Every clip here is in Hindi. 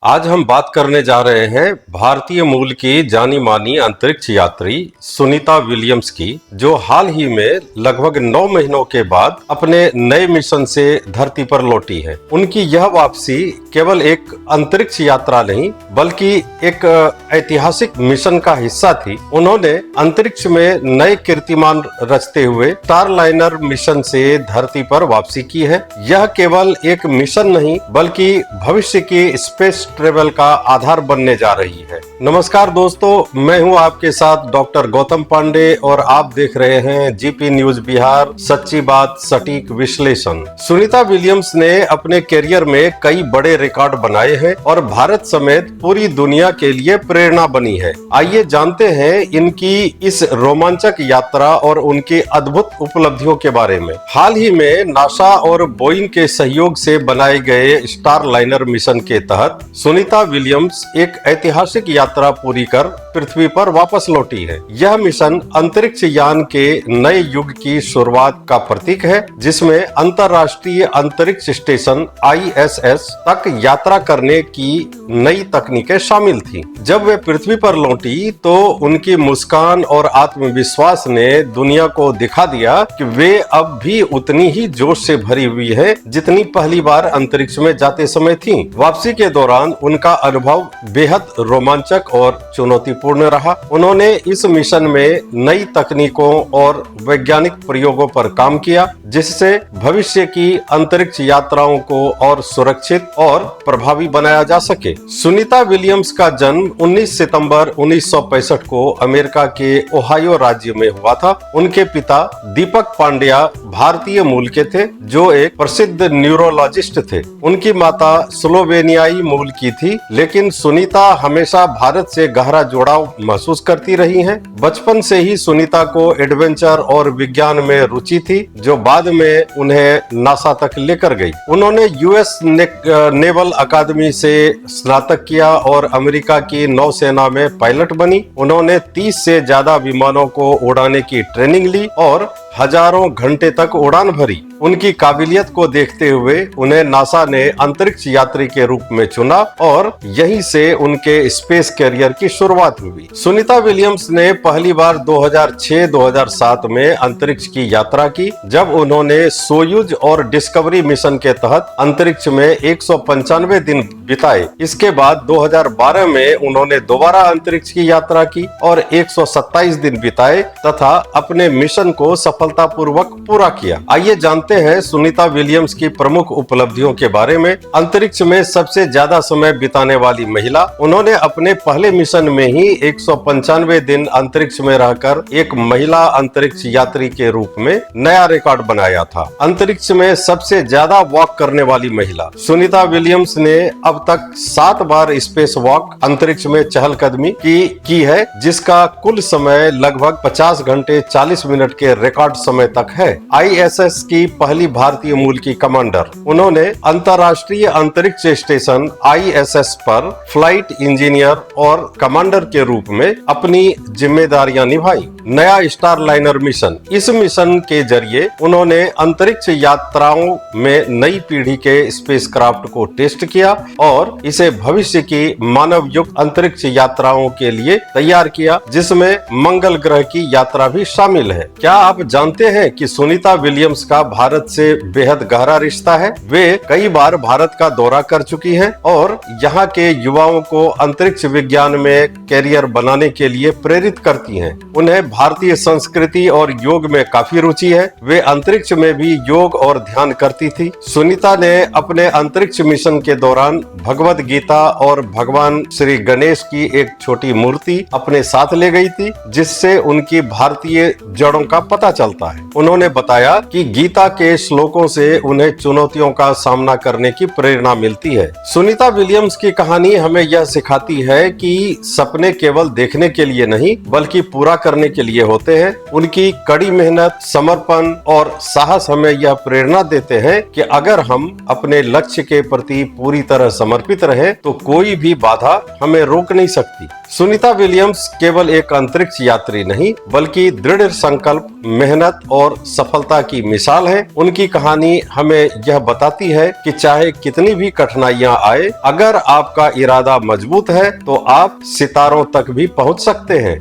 आज हम बात करने जा रहे हैं भारतीय मूल की जानी मानी अंतरिक्ष यात्री सुनीता विलियम्स की, जो हाल ही में लगभग 9 महीनों के बाद अपने नए मिशन से धरती पर लौटी है। उनकी यह वापसी केवल एक अंतरिक्ष यात्रा नहीं बल्कि एक ऐतिहासिक मिशन का हिस्सा थी। उन्होंने अंतरिक्ष में नए कीर्तिमान रचते हुए स्टारलाइनर मिशन से धरती पर वापसी की है। यह केवल एक मिशन नहीं बल्कि भविष्य की स्पेस ट्रेवल का आधार बनने जा रही है। नमस्कार दोस्तों, मैं हूं आपके साथ डॉक्टर गौतम पांडे और आप देख रहे हैं जीपी न्यूज बिहार, सच्ची बात सटीक विश्लेषण। सुनीता विलियम्स ने अपने करियर में कई बड़े रिकॉर्ड बनाए हैं और भारत समेत पूरी दुनिया के लिए प्रेरणा बनी है। आइए जानते हैं इनकी इस रोमांचक यात्रा और उनकी अद्भुत उपलब्धियों के बारे में। हाल ही में नासा और बोइंग के सहयोग से बनाए गए स्टारलाइनर मिशन के तहत सुनीता विलियम्स एक ऐतिहासिक यात्रा पूरी कर पृथ्वी पर वापस लौटी है। यह मिशन अंतरिक्ष यान के नए युग की शुरुआत का प्रतीक है, जिसमें अंतर्राष्ट्रीय अंतरिक्ष स्टेशन ISS तक यात्रा करने की नई तकनीकें शामिल थी। जब वे पृथ्वी पर लौटी तो उनकी मुस्कान और आत्मविश्वास ने दुनिया को दिखा दिया कि वे अब भी उतनी ही जोश से भरी हुई है जितनी पहली बार अंतरिक्ष में जाते समय थी। वापसी के दौरान उनका अनुभव बेहद रोमांचक और चुनौतीपूर्ण रहा। उन्होंने इस मिशन में नई तकनीकों और वैज्ञानिक प्रयोगों पर काम किया, जिससे भविष्य की अंतरिक्ष यात्राओं को और सुरक्षित और प्रभावी बनाया जा सके। सुनीता विलियम्स का जन्म 19 सितंबर 1965 को अमेरिका के ओहायो राज्य में हुआ था। उनके पिता दीपक पांड्या भारतीय मूल के थे, जो एक प्रसिद्ध न्यूरोलॉजिस्ट थे। उनकी माता स्लोवेनियाई मूल की थी, लेकिन सुनीता हमेशा भारत से गहरा जुड़ाव महसूस करती रही हैं। बचपन से ही सुनीता को एडवेंचर और विज्ञान में रुचि थी, जो बाद में उन्हें नासा तक लेकर गई। उन्होंने US नेवल अकादमी से स्नातक किया और अमेरिका की नौसेना में पायलट बनी। उन्होंने 30 से ज्यादा विमानों को उड़ाने की ट्रेनिंग ली और हजारों घंटे तक उड़ान भरी। उनकी काबिलियत को देखते हुए उन्हें नासा ने अंतरिक्ष यात्री के रूप में चुना और यहीं से उनके स्पेस करियर की शुरुआत हुई। सुनीता विलियम्स ने पहली बार 2006-2007 में अंतरिक्ष की यात्रा की, जब उन्होंने सोयूज और डिस्कवरी मिशन के तहत अंतरिक्ष में 195 दिन बिताए। इसके बाद 2012 में उन्होंने दोबारा अंतरिक्ष की यात्रा की और 127 दिन बिताए तथा अपने मिशन को सफलतापूर्वक पूरा किया। आइए जानते हैं सुनीता विलियम्स की प्रमुख उपलब्धियों के बारे में। अंतरिक्ष में सबसे ज्यादा समय बिताने वाली महिला। उन्होंने अपने पहले मिशन में ही 195 दिन अंतरिक्ष में रहकर एक महिला अंतरिक्ष यात्री के रूप में नया रिकॉर्ड बनाया था। अंतरिक्ष में सबसे ज्यादा वॉक करने वाली महिला। सुनीता विलियम्स ने अब तक 7 बार स्पेस वॉक अंतरिक्ष में चहलकदमी की है, जिसका कुल समय लगभग 50 घंटे 40 मिनट के रिकॉर्ड समय तक है। ISS की पहली भारतीय मूल की कमांडर। उन्होंने अंतर्राष्ट्रीय अंतरिक्ष स्टेशन ISS पर फ्लाइट इंजीनियर और कमांडर के रूप में अपनी जिम्मेदारियां निभाई। नया स्टारलाइनर मिशन। इस मिशन के जरिए उन्होंने अंतरिक्ष यात्राओं में नई पीढ़ी के स्पेसक्राफ्ट को टेस्ट किया और इसे भविष्य की मानव युक्त अंतरिक्ष यात्राओं के लिए तैयार किया, जिसमें मंगल ग्रह की यात्रा भी शामिल है। क्या आप जानते हैं कि सुनीता विलियम्स का भारत से बेहद गहरा रिश्ता है? वे कई बार भारत का दौरा कर चुकी हैं और यहाँ के युवाओं को अंतरिक्ष विज्ञान में कैरियर बनाने के लिए प्रेरित करती हैं। उन्हें भारतीय संस्कृति और योग में काफी रुचि है। वे अंतरिक्ष में भी योग और ध्यान करती थी। सुनीता ने अपने अंतरिक्ष मिशन के दौरान भगवद गीता और भगवान श्री गणेश की एक छोटी मूर्ति अपने साथ ले गई थी, जिससे उनकी भारतीय जड़ों का पता चलता है। उन्होंने बताया कि गीता के श्लोकों से उन्हें चुनौतियों का सामना करने की प्रेरणा मिलती है। सुनीता विलियम्स की कहानी हमें यह सिखाती है कि सपने केवल देखने के लिए नहीं बल्कि पूरा करने के लिए होते हैं। उनकी कड़ी मेहनत, समर्पण और साहस हमें यह प्रेरणा देते हैं कि अगर हम अपने लक्ष्य के प्रति पूरी तरह समर्पित रहें तो कोई भी बाधा हमें रोक नहीं सकती। सुनीता विलियम्स केवल एक अंतरिक्ष यात्री नहीं बल्कि दृढ़ संकल्प, मेहनत और सफलता की मिसाल है। हैं। उनकी कहानी हमें यह बताती है कि चाहे कितनी भी कठिनाइयां आए, अगर आपका इरादा मजबूत है तो आप सितारों तक भी पहुंच सकते हैं।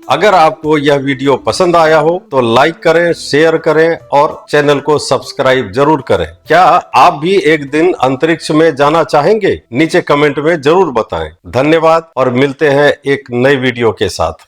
अगर आपको यह वीडियो पसंद आया हो तो लाइक करें, शेयर करें और चैनल को सब्सक्राइब जरूर करें। क्या आप भी एक दिन अंतरिक्ष में जाना चाहेंगे? नीचे कमेंट में जरूर बताएं। धन्यवाद और मिलते हैं एक नई वीडियो के साथ।